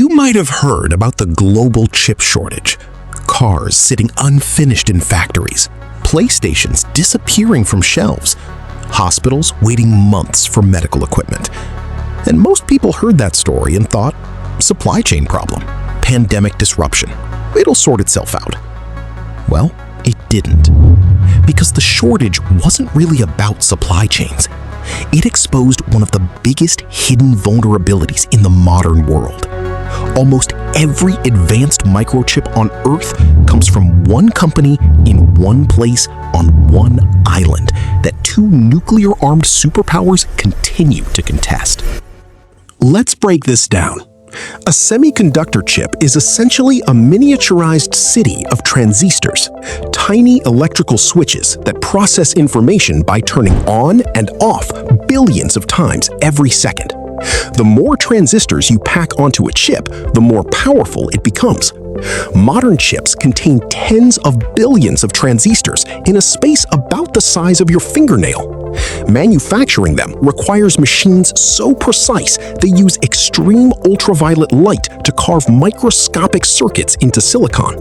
You might have heard about the global chip shortage. Cars sitting unfinished in factories, PlayStations disappearing from shelves, hospitals waiting months for medical equipment. And most people heard that story and thought, supply chain problem, pandemic disruption, it'll sort itself out. Well, it didn't. Because the shortage wasn't really about supply chains. It exposed one of the biggest hidden vulnerabilities in the modern world. Almost every advanced microchip on Earth comes from one company in one place on one island that two nuclear-armed superpowers continue to contest. Let's break this down. A semiconductor chip is essentially a miniaturized city of transistors, tiny electrical switches that process information by turning on and off billions of times every second. The more transistors you pack onto a chip, the more powerful it becomes. Modern chips contain tens of billions of transistors in a space about the size of your fingernail. Manufacturing them requires machines so precise they use extreme ultraviolet light to carve microscopic circuits into silicon.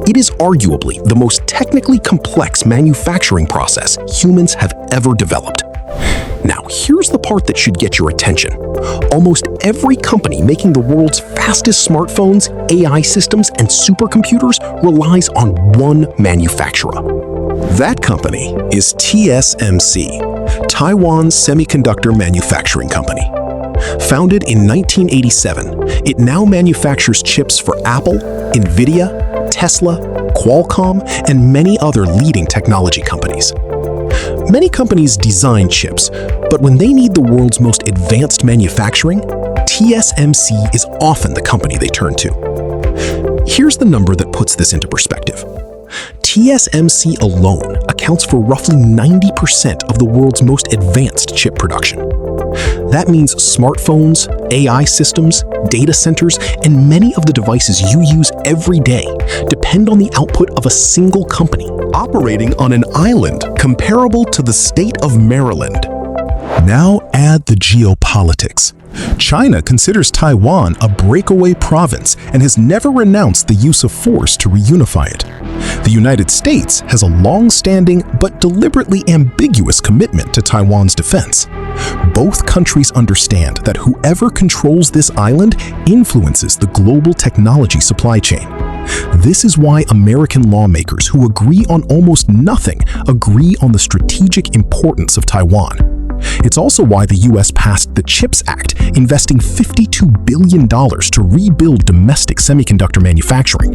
It is arguably the most technically complex manufacturing process humans have ever developed. Now, here's the part that should get your attention. Almost every company making the world's fastest smartphones, AI systems, and supercomputers relies on one manufacturer. That company is TSMC, Taiwan's semiconductor manufacturing company. Founded in 1987, it now manufactures chips for Apple, Nvidia, Tesla, Qualcomm, and many other leading technology companies. Many companies design chips, but when they need the world's most advanced manufacturing, TSMC is often the company they turn to. Here's the number that puts this into perspective. TSMC alone accounts for roughly 90% of the world's most advanced chip production. That means smartphones, AI systems, data centers, and many of the devices you use every day depend on the output of a single company operating on an island comparable to the state of Maryland. Now add the geopolitics. China considers Taiwan a breakaway province and has never renounced the use of force to reunify it. The United States has a long-standing but deliberately ambiguous commitment to Taiwan's defense. Both countries understand that whoever controls this island influences the global technology supply chain. This is why American lawmakers who agree on almost nothing agree on the strategic importance of Taiwan. It's also why the US passed the CHIPS Act, investing $52 billion to rebuild domestic semiconductor manufacturing.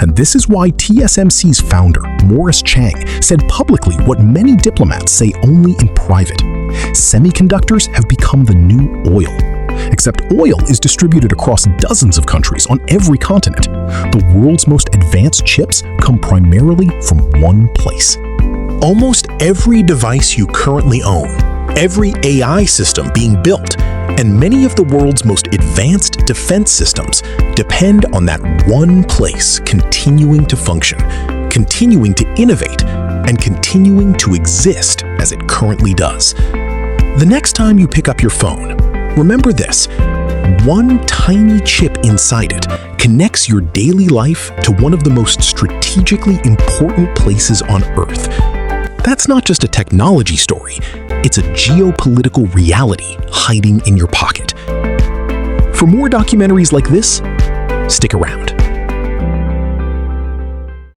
And this is why TSMC's founder, Morris Chang, said publicly what many diplomats say only in private. Semiconductors have become the new oil. Except oil is distributed across dozens of countries on every continent. The world's most advanced chips come primarily from one place. Almost every device you currently own, every AI system being built, and many of the world's most advanced defense systems depend on that one place continuing to function, continuing to innovate, and continuing to exist as it currently does. The next time you pick up your phone, remember this: one tiny chip inside it connects your daily life to one of the most strategically important places on Earth. That's not just a technology story, it's a geopolitical reality hiding in your pocket. For more documentaries like this, stick around.